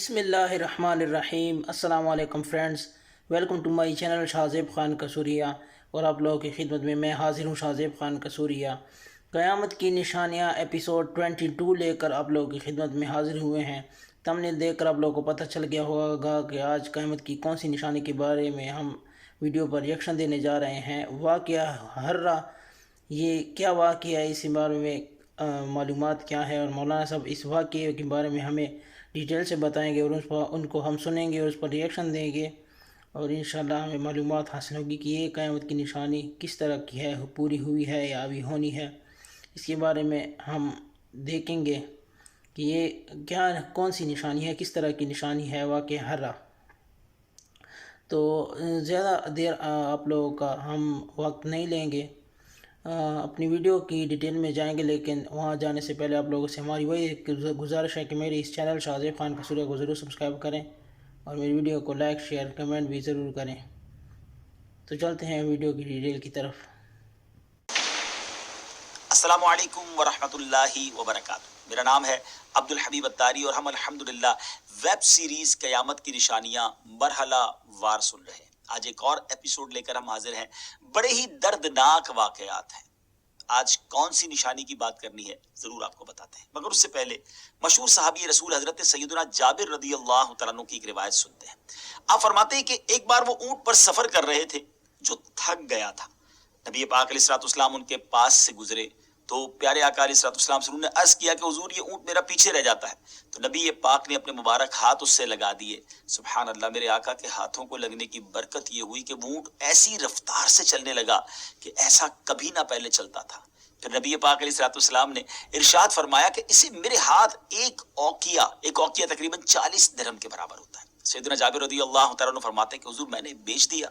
بسم اللہ الرحمن الرحیم۔ السلام علیکم friends, welcome to my channel Shahzaib Khan Kasuria, اور آپ لوگوں کی خدمت میں حاضر ہوں شاہزیب خان قصوریہ۔ قیامت کی نشانیاں ایپیسوڈ 22 لے کر آپ لوگوں کی خدمت میں حاضر ہوئے ہیں۔ تمنیل دیکھ کر آپ لوگوں کو پتہ چل گیا ہوگا کہ آج قیامت کی کون سی نشانی کے بارے میں ہم ویڈیو پر ریئیکشن دینے جا رہے ہیں۔ واقعہ ہررا، یہ کیا واقعہ ہے، اس بارے میں معلومات کیا ہے، اور مولانا صاحب اس واقعے کے بارے میں ہمیں ڈیٹیل سے بتائیں گے، اور ان کو ہم سنیں گے اور اس پر ریئیکشن دیں گے، اور انشاءاللہ ہمیں معلومات حاصل ہوگی کہ یہ قیامت کی نشانی کس طرح کی ہے، پوری ہوئی ہے یا ابھی ہونی ہے۔ اس کے بارے میں ہم دیکھیں گے کہ یہ کون سی نشانی ہے، کس طرح کی نشانی ہے واقعہ ہررا۔ تو زیادہ دیر آپ لوگوں کا ہم وقت نہیں لیں گے، اپنی ویڈیو کی ڈیٹیل میں جائیں گے، لیکن وہاں جانے سے پہلے آپ لوگوں سے ہماری وہی گزارش ہے کہ میری اس چینل شاہزیب خان قصوریہ کو ضرور سبسکرائب کریں، اور میری ویڈیو کو لائک، شیئر، کمنٹ بھی ضرور کریں۔ تو چلتے ہیں ویڈیو کی ڈیٹیل کی طرف۔ السلام علیکم ورحمۃ اللہ وبرکاتہ۔ میرا نام ہے عبدالحبیب اتاری، اور ہم الحمدللہ ویب سیریز قیامت کی نشانیاں مرحلہ وار سن رہے ہیں۔ آج ایک اور ایپیسوڈ لے کر ہم حاضر ہیں۔ بڑے ہی دردناک واقعات ہیں۔ آج کون سی نشانی کی بات کرنی ہے ضرور آپ کو بتاتے ہیں، مگر اس سے پہلے مشہور صحابی رسول حضرت سیدنا جابر رضی اللہ تعالیٰ عنہ کی ایک روایت سنتے ہیں۔ آپ فرماتے ہیں کہ ایک بار وہ اونٹ پر سفر کر رہے تھے جو تھک گیا تھا۔ نبی پاک علیہ الصلوۃ والسلام ان کے پاس سے گزرے تو پیارے آقا علیہ الصلوۃ والسلام سے انہوں نے عرض کیا کہ حضور یہ اونٹ میرا پیچھے رہ جاتا ہے، تو نبی پاک نے اپنے مبارک ہاتھ اس سے لگا دیے۔ سبحان اللہ، میرے آقا کے ہاتھوں کو لگنے کی برکت یہ ہوئی کہ وہ اونٹ ایسی رفتار سے چلنے لگا کہ ایسا کبھی نہ پہلے چلتا تھا۔ پھر نبی پاک علیہ الصلوۃ والسلام نے ارشاد فرمایا کہ اسے میرے ہاتھ ایک اوقیہ تقریباً 40 درہم کے برابر ہوتا ہے۔ سیدنا جابر رضی اللہ تعالیٰ عنہ فرماتے ہیں کہ حضور میں نے بیچ دیا،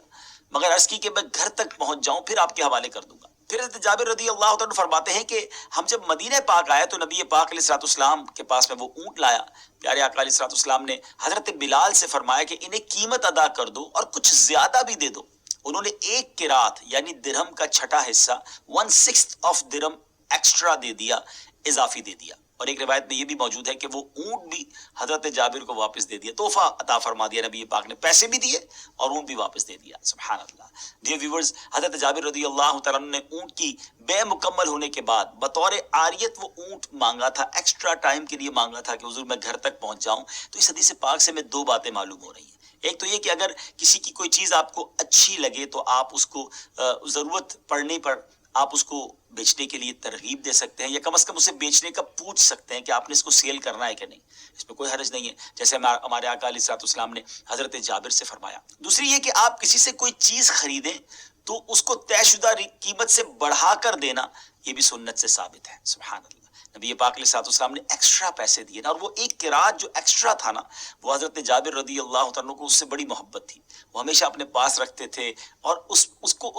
مگر عرض کی کہ میں گھر تک پہنچ جاؤں پھر آپ کے حوالے کر دوں گا۔ پھر حضرت جابر رضی اللہ تعالیٰ عنہ فرماتے ہیں کہ ہم جب مدینہ پاک آئے تو نبی پاک علیہ الصلوۃ والسلام کے پاس میں وہ اونٹ لایا۔ پیارے آقا علیہ الصلوۃ والسلام نے حضرت بلال سے فرمایا کہ انہیں قیمت ادا کر دو اور کچھ زیادہ بھی دے دو۔ انہوں نے ایک قرات یعنی درہم کا چھٹا حصہ 1/6 آف درہم ایکسٹرا دے دیا، اضافی دے دیا۔ اور ایک روایت میں یہ بھی موجود ہے کہ وہ اونٹ بھی حضرت جابر کو واپس دے دیا، تحفہ عطا فرما دیا نبی پاک نے، پیسے بھی دیے اور اونٹ بھی واپس دے دیا۔ سبحان اللہ۔ ڈیئر ویورز، حضرت جابر رضی اللہ تعالیٰ عنہ نے اونٹ کی بے مکمل ہونے کے بعد بطور عاریت وہ اونٹ مانگا تھا، ایکسٹرا ٹائم کے لیے مانگا تھا کہ حضور میں گھر تک پہنچ جاؤں۔ تو اس حدیث پاک سے میں دو باتیں معلوم ہو رہی ہیں۔ ایک تو یہ کہ اگر کسی کی کوئی چیز آپ کو اچھی لگے تو آپ اس کو ضرورت پڑنے پر آپ اس کو بیچنے کے لیے ترغیب دے سکتے ہیں، یا کم از کم اسے بیچنے کا پوچھ سکتے ہیں کہ آپ نے اس کو سیل کرنا ہے کہ نہیں۔ اس میں کوئی حرج نہیں ہے، جیسے ہمارے آقا علیہ الصلوۃ والسلام نے حضرت جابر سے فرمایا۔ دوسری یہ کہ آپ کسی سے کوئی چیز خریدیں تو اس کو طے شدہ قیمت سے بڑھا کر دینا، یہ بھی سنت سے ثابت ہے۔ سبحان اللہ۔ نبی پاک علیہ الصلوۃ والسلام نے ایکسٹرا پیسے دیے نا، اور وہ ایک قرات جو ایکسٹرا تھا نا، وہ حضرت جابر رضی اللہ تعالیٰ عنہ کو اس سے بڑی محبت تھی، وہ ہمیشہ اپنے پاس رکھتے تھے اور اس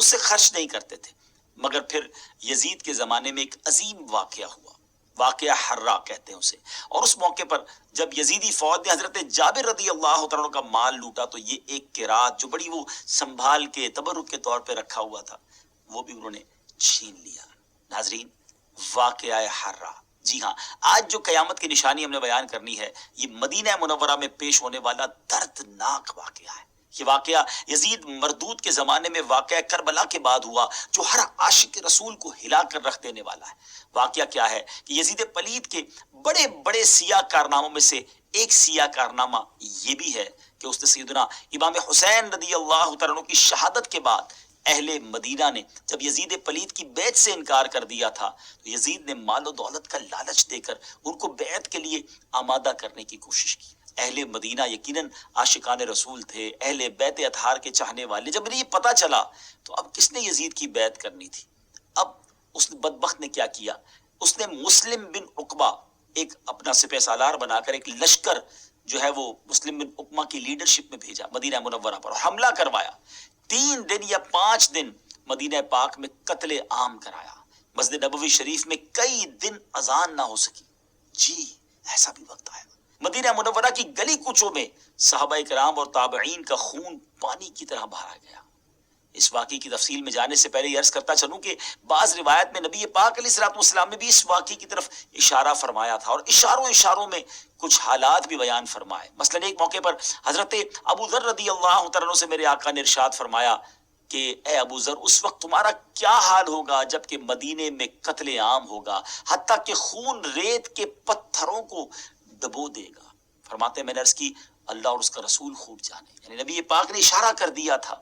سے خرچ نہیں کرتے تھے۔ مگر پھر یزید کے زمانے میں ایک عظیم واقعہ ہوا، واقعہ ہررا کہتے ہیں اسے، اور اس موقع پر جب یزیدی فوج نے حضرت جابر رضی اللہ تعالیٰ عنہ کا مال لوٹا تو یہ ایک قرات جو بڑی وہ سنبھال کے تبرک کے طور پہ رکھا ہوا تھا، وہ بھی انہوں نے چھین لیا۔ ناظرین، واقعہ ہررا، جی ہاں، آج جو قیامت کی نشانی ہم نے بیان کرنی ہے، یہ مدینہ منورہ میں پیش ہونے والا دردناک واقعہ ہے۔ یہ واقعہ یزید مردود کے زمانے میں واقعہ کربلا کے بعد ہوا، جو ہر عاشق رسول کو ہلا کر رکھ دینے والا ہے۔ واقعہ کیا ہے کہ یزید پلید کے بڑے بڑے سیاہ کارناموں میں سے ایک سیاہ کارنامہ یہ بھی ہے کہ اس نے سیدنا امام حسین رضی اللہ تعالیٰ عنہ کی شہادت کے بعد اہل مدینہ نے جب یزید پلید کی بیعت سے انکار کر دیا تھا تو یزید نے مال و دولت کا لالچ دے کر ان کو بیعت کے لیے آمادہ کرنے کی کوشش کی۔ اہل مدینہ یقیناً عاشقان رسول تھے، اہل بیت اطہار کے چاہنے والے۔ جب انہیں یہ پتہ چلا تو اب کس نے یزید کی بیعت کرنی تھی؟ اب اس بدبخت نے کیا کیا؟ اس نے مسلم بن عقبہ ایک اپنا سپہ سالار بنا کر ایک لشکر جو ہے وہ مسلم بن عقبہ کی لیڈرشپ میں بھیجا مدینہ منورہ پر، اور حملہ کروایا۔ 3 دن یا 5 دن مدینہ پاک میں قتل عام کرایا۔ مسجد نبوی شریف میں کئی دن اذان نہ ہو سکی۔ جی، ایسا بھی وقت آیا۔ مدینہ منورہ کی گلی کوچوں میں صحابہ کرام اور تابعین کا خون پانی کی طرح بہایا گیا۔ اس واقعے کی تفصیل میں جانے سے پہلے یہ عرض کرتا چلوں کہ بعض روایت میں نبی پاک علیہ الصلوۃ والسلام نے بھی اس واقعے کی طرف اشارہ فرمایا تھا اور اشاروں میں کچھ حالات بھی بیان فرمائے۔ مثلا ایک موقع پر حضرت ابو ذر رضی اللہ تعالیٰ عنہ سے میرے آقا نے ارشاد فرمایا کہ اے ابو ذر، اس وقت تمہارا کیا حال ہوگا جب کہ مدینے میں قتل عام ہوگا، حتیٰ کہ خون ریت کے پتھروں کو ڈبو دے گا۔ فرماتے ہیں میں نے عرض کی اللہ اور اس کا رسول خوب جانے، یعنی نبی پاک نے اشارہ کر دیا تھا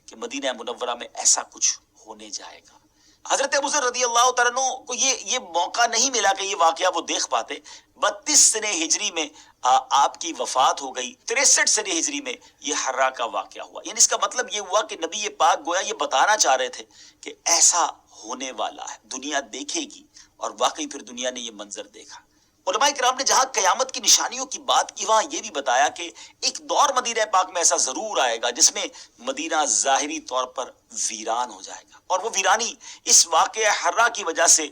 کہ مدینہ منورہ میں ایسا کچھ ہونے جائے گا۔ حضرت ابو ذر رضی اللہ تعالیٰ عنہ کو یہ موقع نہیں ملا کہ یہ واقعہ وہ دیکھ پاتے۔ 32 سنہ ہجری میں آپ کی وفات ہو گئی، 63 سنہ ہجری میں یہ حرا کا واقعہ ہوا۔ یعنی اس کا مطلب یہ ہوا کہ نبی پاک گویا یہ بتانا چاہ رہے تھے کہ ایسا ہونے والا ہے، دنیا دیکھے گی، اور واقعی پھر دنیا نے یہ منظر دیکھا۔ علماء کرام نے جہاں قیامت کی نشانیوں کی بات کی وہاں یہ بھی بتایا کہ ایک دور مدینہ پاک میں ایسا ضرور آئے گا جس میں مدینہ ظاہری طور پر ویران ہو جائے گا، اور وہ ویرانی اس واقعہ حرا کی وجہ سے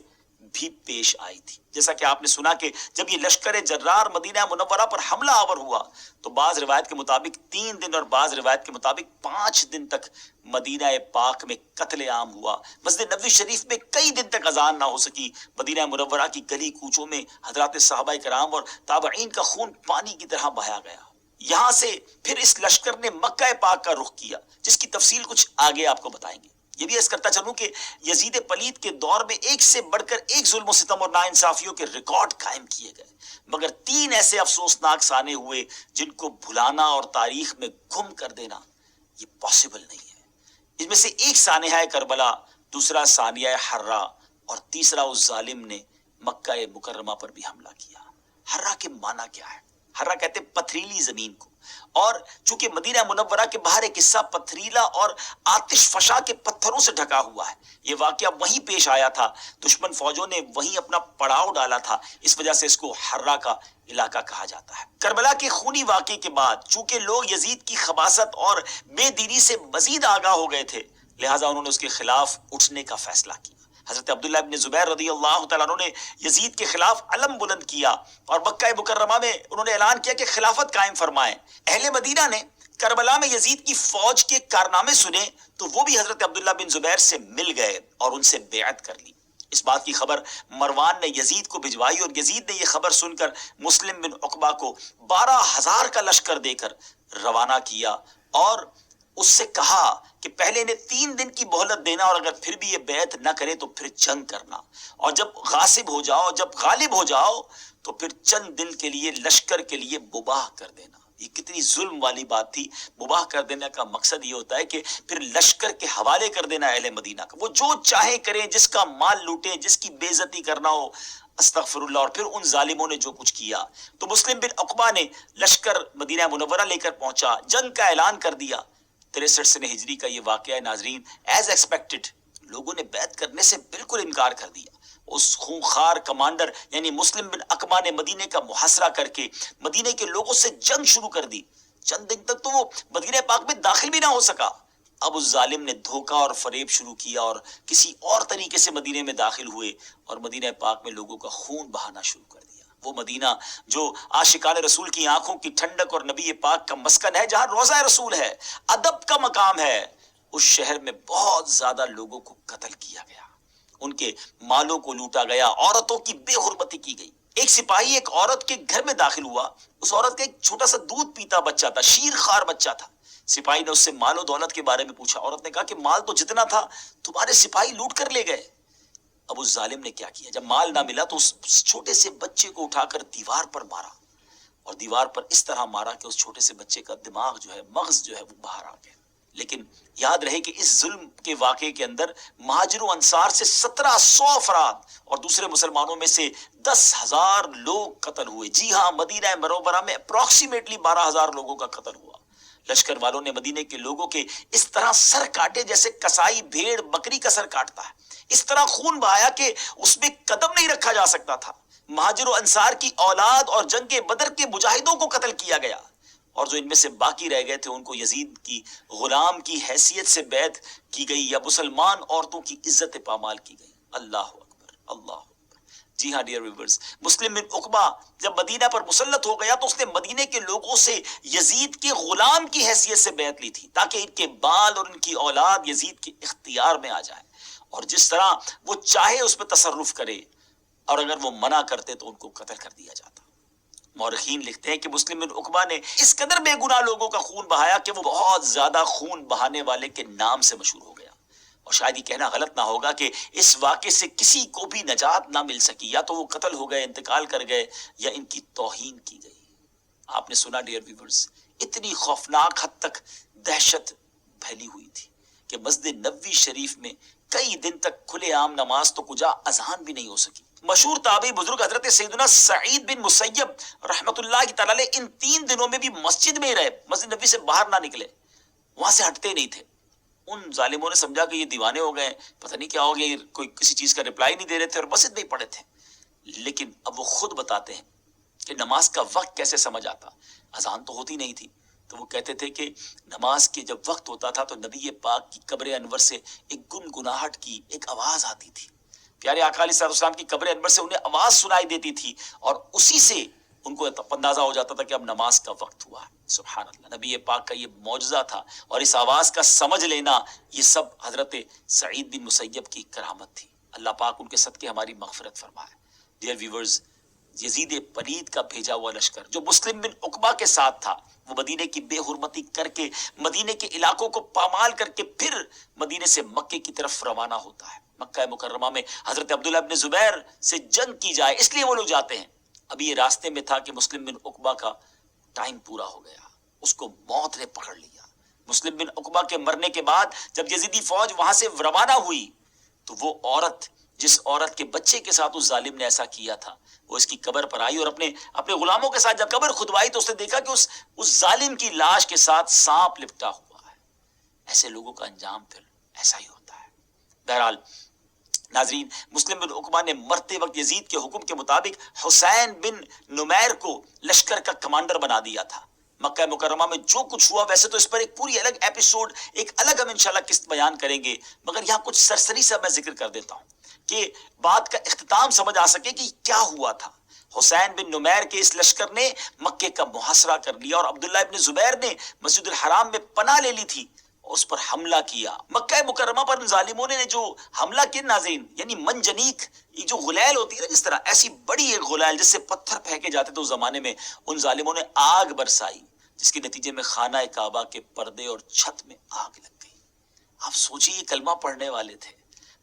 بھی پیش آئی تھی۔ جیسا کہ آپ نے سنا کہ جب یہ لشکر جرار مدینہ منورہ پر حملہ آور ہوا تو بعض روایت کے مطابق 3 دن اور بعض روایت کے مطابق 5 دن تک مدینہ پاک میں قتل عام ہوا۔ مسجد نبوی شریف میں کئی دن تک اذان نہ ہو سکی۔ مدینہ منورہ کی گلی کوچوں میں حضرات صحابہ کرام اور تابعین کا خون پانی کی طرح بہایا گیا۔ یہاں سے پھر اس لشکر نے مکہ پاک کا رخ کیا، جس کی تفصیل کچھ آگے آپ کو بتائیں گے۔ یہ بھی عرض کرتا چلوں کہ یزید پلید کے دور میں ایک سے بڑھ کر ایک ظلم و ستم اور ناانصافیوں کے ریکارڈ قائم کیے گئے، مگر 3 ایسے افسوسناک سانے ہوئے جن کو بھلانا اور تاریخ میں گم کر دینا یہ پاسبل نہیں ہے۔ اس میں سے ایک سانحہ کربلا، دوسرا ثانیہ حرا، اور تیسرا اس ظالم نے مکہ مکرمہ پر بھی حملہ کیا۔ حرا کے معنی کیا ہے؟ حرا کہتے ہیں پتھریلی زمین کو، اور چونکہ مدینہ منورہ کے باہر ایک حصہ پتھریلا اور آتش فشاں کے پتھروں سے ڈھکا ہوا ہے۔ یہ واقعہ وہیں پیش آیا تھا، دشمن فوجوں نے وہیں اپنا پڑاؤ ڈالا تھا، اس وجہ سے اس کو حرا کا علاقہ کہا جاتا ہے۔ کربلا کے خونی واقعے کے بعد چونکہ لوگ یزید کی خباثت اور بے دینی سے مزید آگاہ ہو گئے تھے، لہٰذا انہوں نے اس کے خلاف اٹھنے کا فیصلہ کیا۔ حضرت عبداللہ ابن زبیر رضی اللہ تعالیٰ عنہ نے یزید کے خلاف علم بلند کیا اور مکہ مکرمہ میں انہوں نے اعلان کیا کہ خلافت قائم فرمائیں۔ اہل مدینہ نے کربلا میں یزید کی فوج کے کارنامے سنے تو وہ بھی حضرت عبداللہ بن زبیر سے مل گئے اور ان سے بیعت کر لی۔ اس بات کی خبر مروان نے یزید کو بھجوائی اور یزید نے یہ خبر سن کر مسلم بن عقبہ کو 12,000 کا لشکر دے کر روانہ کیا اور اس سے کہا کہ پہلے انہیں 3 دن کی مہلت دینا، اور اگر پھر بھی یہ بیعت نہ کرے تو پھر جنگ کرنا، اور جب غاصب ہو جاؤ، جب غالب ہو جاؤ تو پھر چند دن کے لیے لشکر کے لیے مباح کر دینا۔ یہ کتنی ظلم والی بات تھی۔ مباح کر دینے کا مقصد یہ ہوتا ہے کہ پھر لشکر کے حوالے کر دینا اہل مدینہ کا، وہ جو چاہیں کریں، جس کا مال لوٹیں، جس کی بے عزتی کرنا ہو، استغفر اللہ۔ اور پھر ان ظالموں نے جو کچھ کیا تو مسلم بن عقبہ نے لشکر مدینہ منورہ لے کر پہنچا، جنگ کا اعلان کر دیا۔ 63 سنہ ہجری کا یہ واقعہ ہے ناظرین۔ ایز ایکسپیکٹڈ لوگوں نے بیعت کرنے سے بالکل انکار کر دیا۔ اس خونخوار کمانڈر یعنی مسلم بن عقبہ نے مدینے کا محاصرہ کر کے مدینے کے لوگوں سے جنگ شروع کر دی۔ چند دن تک تو وہ مدینہ پاک میں داخل بھی نہ ہو سکا۔ اب اس ظالم نے دھوکہ اور فریب شروع کیا اور کسی اور طریقے سے مدینے میں داخل ہوئے اور مدینہ پاک میں لوگوں کا خون بہانا شروع کر دیا۔ وہ مدینہ جو عاشقان رسول کی آنکھوں کی ٹھنڈک اور نبی پاک کا مسکن ہے، جہاں روضہ رسول ہے، ادب کا مقام ہے، اس شہر میں بہت زیادہ لوگوں کو قتل کیا گیا، ان کے مالوں کو لوٹا گیا، عورتوں کی بے حرمتی کی گئی۔ ایک سپاہی ایک عورت کے گھر میں داخل ہوا، اس عورت کا ایک چھوٹا سا دودھ پیتا بچہ تھا، شیر خوار بچہ تھا۔ سپاہی نے اس سے مال و دولت کے بارے میں پوچھا۔ عورت نے کہا کہ مال تو جتنا تھا تمہارے سپاہی لوٹ کر لے گئے۔ اب اس ظالم نے کیا کیا، جب مال نہ ملا تو اس چھوٹے سے بچے کو اٹھا کر دیوار پر مارا، اور دیوار پر اس طرح مارا کہ اس چھوٹے سے بچے کا دماغ جو ہے، مغز جو ہے، وہ باہر آ گیا۔ لیکن یاد رہے کہ اس ظلم کے واقعے کے اندر مہاجر و انصار سے 1700 افراد اور دوسرے مسلمانوں میں سے 10,000 لوگ قتل ہوئے۔ جی ہاں، مدینہ منورہ میں اپروکسیمیٹلی 12,000 لوگوں کا قتل ہوا۔ لشکر والوں نے مدینے کے لوگوں کے اس طرح سر کاٹے جیسے کسائی بھیڑ بکری کا سر کاٹتا ہے، اس طرح خون بہایا کہ اس میں قدم نہیں رکھا جا سکتا تھا۔ مہاجر و انصار کی اولاد اور جنگ بدر کے مجاہدوں کو قتل کیا گیا، اور جو ان میں سے باقی رہ گئے تھے ان کو یزید کی غلام کی حیثیت سے بیعت کی گئی یا مسلمان عورتوں کی عزت پامال کی گئی۔ اللہ اکبر، اللہ اکبر۔ جی ہاں ڈیئر ویورز، مسلم بن عقبہ جب مدینہ پر مسلط ہو گیا تو اس نے مدینے کے لوگوں سے یزید کے غلام کی حیثیت سے بیعت لی تھی تاکہ ان کے بال اور ان کی اولاد یزید کے اختیار میں آ جائے اور جس طرح وہ چاہے اس پہ تصرف کرے، اور اگر وہ منع کرتے تو ان کو قتل کر دیا جاتا۔ مورخین لکھتے ہیں کہ مسلم بن عقبہ نے اس قدر بے گناہ لوگوں کا خون بہایا کہ وہ بہت زیادہ خون بہانے والے کے نام سے مشہور ہو گیا، اور شاید یہ کہنا غلط نہ ہوگا کہ اس واقعے سے کسی کو بھی نجات نہ مل سکی، یا تو وہ قتل ہو گئے، انتقال کر گئے، یا ان کی توہین کی گئی۔ آپ نے سنا ڈیئر ویورز، اتنی خوفناک حد تک دہشت پھیلی ہوئی تھی کہ مسجد نبوی شریف میں کئی دن تک کھلے عام نماز تو کجا اذان بھی نہیں ہو سکی۔ مشہور تابعی بزرگ حضرت سیدنا سعید بن مسیب رحمت اللہ کی تعالی ان 3 دنوں میں بھی مسجد میں ہی رہے، مسجد نبوی سے باہر نہ نکلے، وہاں سے ہٹتے نہیں تھے۔ ان ظالموں نے سمجھا کہ یہ دیوانے ہو گئے، پتہ نہیں کیا ہو گیا، کوئی کسی چیز کا رپلائی نہیں دے رہے تھے اور مسجد میں ہی پڑے تھے۔ لیکن اب وہ خود بتاتے ہیں کہ نماز کا وقت کیسے سمجھ آتا، اذان تو ہوتی نہیں تھی، تو وہ کہتے تھے کہ نماز کے جب وقت ہوتا تھا تو نبی پاک کی قبر انور سے ایک گنگناہٹ کی ایک آواز آتی تھی، پیارے آقا علیہ السلام کی قبر انور سے انہیں آواز سنائی دیتی تھی، اور اسی سے ان کو اندازہ ہو جاتا تھا کہ اب نماز کا وقت ہوا ہے۔ سبحان اللہ، نبی پاک کا یہ معجزہ تھا، اور اس آواز کا سمجھ لینا یہ سب حضرت سعید بن مسیب کی کرامت تھی۔ اللہ پاک ان کے صدقے ہماری مغفرت فرمائے۔ ڈیئر ویورز، یزید پلید کا بھیجا ہوا لشکر جو مسلم بن عقبہ کے ساتھ تھا، وہ مدینے کی بے حرمتی کر کے مدینے کے علاقوں کو پامال کر کے پھر مدینے سے مکے کی طرف روانہ ہوتا ہے۔ مکہ مکرمہ میں حضرت عبداللہ بن زبیر سے جنگ کی جائے، اس لیے وہ لوگ جاتے ہیں۔ ابھی یہ راستے میں تھا کہ مسلم بن عقبہ کا ٹائم پورا ہو گیا، اس کو موت نے پکڑ لیا۔ مسلم بن عقبہ کے مرنے کے بعد جب یزیدی فوج وہاں سے روانہ ہوئی تو وہ عورت، جس عورت کے بچے کے ساتھ اس ظالم نے ایسا کیا تھا، وہ اس کی قبر پر آئی اور اپنے غلاموں کے ساتھ جب قبر کھدوائی تو اس نے دیکھا کہ اس ظالم کی لاش کے ساتھ سانپ لپٹا ہوا ہے۔ ایسے لوگوں کا انجام پھر ایسا ہی ہوتا ہے۔ بہرحال ناظرین، مسلم بن عقبہ نے مرتے وقت یزید کے حکم کے مطابق حسین بن نمیر کو لشکر کا کمانڈر بنا دیا تھا۔ مکہ مکرمہ میں جو کچھ ہوا، ویسے تو اس پر ایک پوری الگ ایپیسوڈ، ایک الگ ہم انشاءاللہ قسط بیان کریں گے، مگر یہاں کچھ سرسری سا میں ذکر کر دیتا ہوں کہ بات کا اختتام سمجھ آ سکے کہ کیا ہوا تھا۔ حسین بن نمیر کے اس لشکر نے مکے کا محاصرہ کر لیا اور عبداللہ ابن زبیر نے مسجد الحرام میں پناہ لے لی تھی، اس پر حملہ کیا۔ مکہ مکرمہ پر ان ظالموں نے جو حملہ کیا ناظرین، یعنی منجنیق، یہ جو غلیل ہوتی ہے نا، جس طرح ایسی بڑی ایک غلیل جس سے پتھر پھینکے جاتے تھے اس زمانے میں، ان ظالموں نے آگ برسائی، جس کے نتیجے میں خانہ کعبہ کے پردے اور چھت میں آگ لگ گئی۔ آپ سوچئے، یہ کلمہ پڑھنے والے تھے،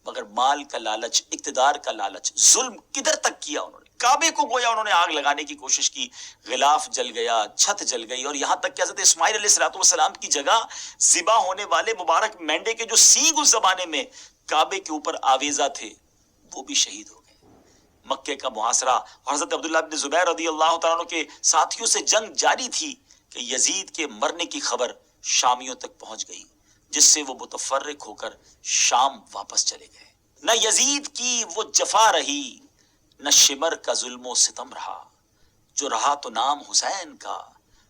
مگر مال کا لالچ، اقتدار کا لالچ، ظلم کدھر تک کیا انہوں نے۔ کعبے کو گویا انہوں نے آگ لگانے کی کوشش کی، غلاف جل گیا، چھت جل گئی، اور یہاں تک کہ حضرت اسماعیل علیہ السلام کی جگہ ذبح ہونے والے مبارک مینڈے کے جو سینگ اس زمانے میں کعبے کے اوپر آویزہ تھے، وہ بھی شہید ہو گئے۔ مکے کا محاصرہ اور حضرت عبداللہ بن زبیر رضی اللہ تعالیٰ عنہ کے ساتھیوں سے جنگ جاری تھی کہ یزید کے مرنے کی خبر شامیوں تک پہنچ گئی، جس سے وہ متفرق ہو کر شام واپس چلے گئے۔ نہ یزید کی وہ جفا رہی، نہ شمر کا ظلم و ستم رہا، جو رہا تو نام حسین کا،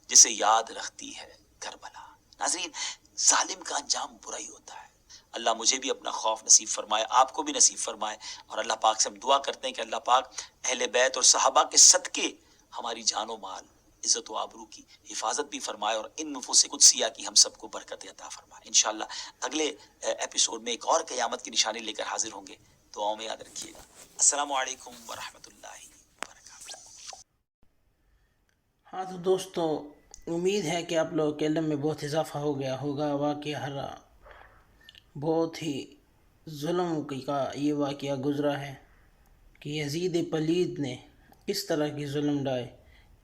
جسے یاد رکھتی ہے کربلا۔ ناظرین، ظالم کا انجام برا ہی ہوتا ہے۔ اللہ مجھے بھی اپنا خوف نصیب فرمائے، آپ کو بھی نصیب فرمائے، اور اللہ پاک سے ہم دعا کرتے ہیں کہ اللہ پاک اہل بیت اور صحابہ کے صدقے ہماری جان و مال، عزت و آبرو کی حفاظت بھی فرمائے، اور ان نفوس قدسیہ کی ہم سب کو برکت عطا فرمائے۔ انشاءاللہ اگلے ایپیسوڈ میں ایک اور قیامت کی نشانی لے کر حاضر ہوں گے، دعاؤں میں یاد رکھیے گا۔ السلام علیکم ورحمۃ اللہ وبرکاتہ۔ ہاں تو دوستو، امید ہے کہ آپ لوگوں کے علم میں بہت اضافہ ہو گیا ہوگا۔ واقعہ بہت ہی ظلم کا یہ واقعہ گزرا ہے کہ یزید پلید نے کس طرح کی ظلم ڈائے،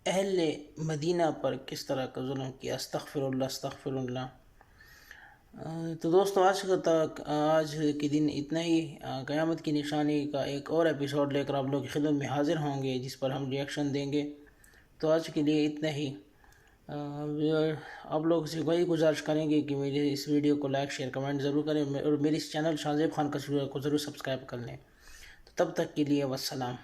اہل مدینہ پر کس طرح کا ظلم کیا۔ استغفر اللہ، استغفر اللہ۔ تو دوستو، آج کے دن اتنا ہی۔ قیامت کی نشانی کا ایک اور ایپیسوڈ لے کر آپ لوگ کی خدمت میں حاضر ہوں گے، جس پر ہم ریئیکشن دیں گے۔ تو آج کے لیے اتنا ہی۔ آپ لوگ سے وہی گزارش کریں گے کہ میرے اس ویڈیو کو لائک، شیئر، کمنٹ ضرور کریں، اور میرے اس چینل شاہ زیب خان کسوریہ کو ضرور سبسکرائب کر لیں۔ تو تب تک کے لیے والسلام۔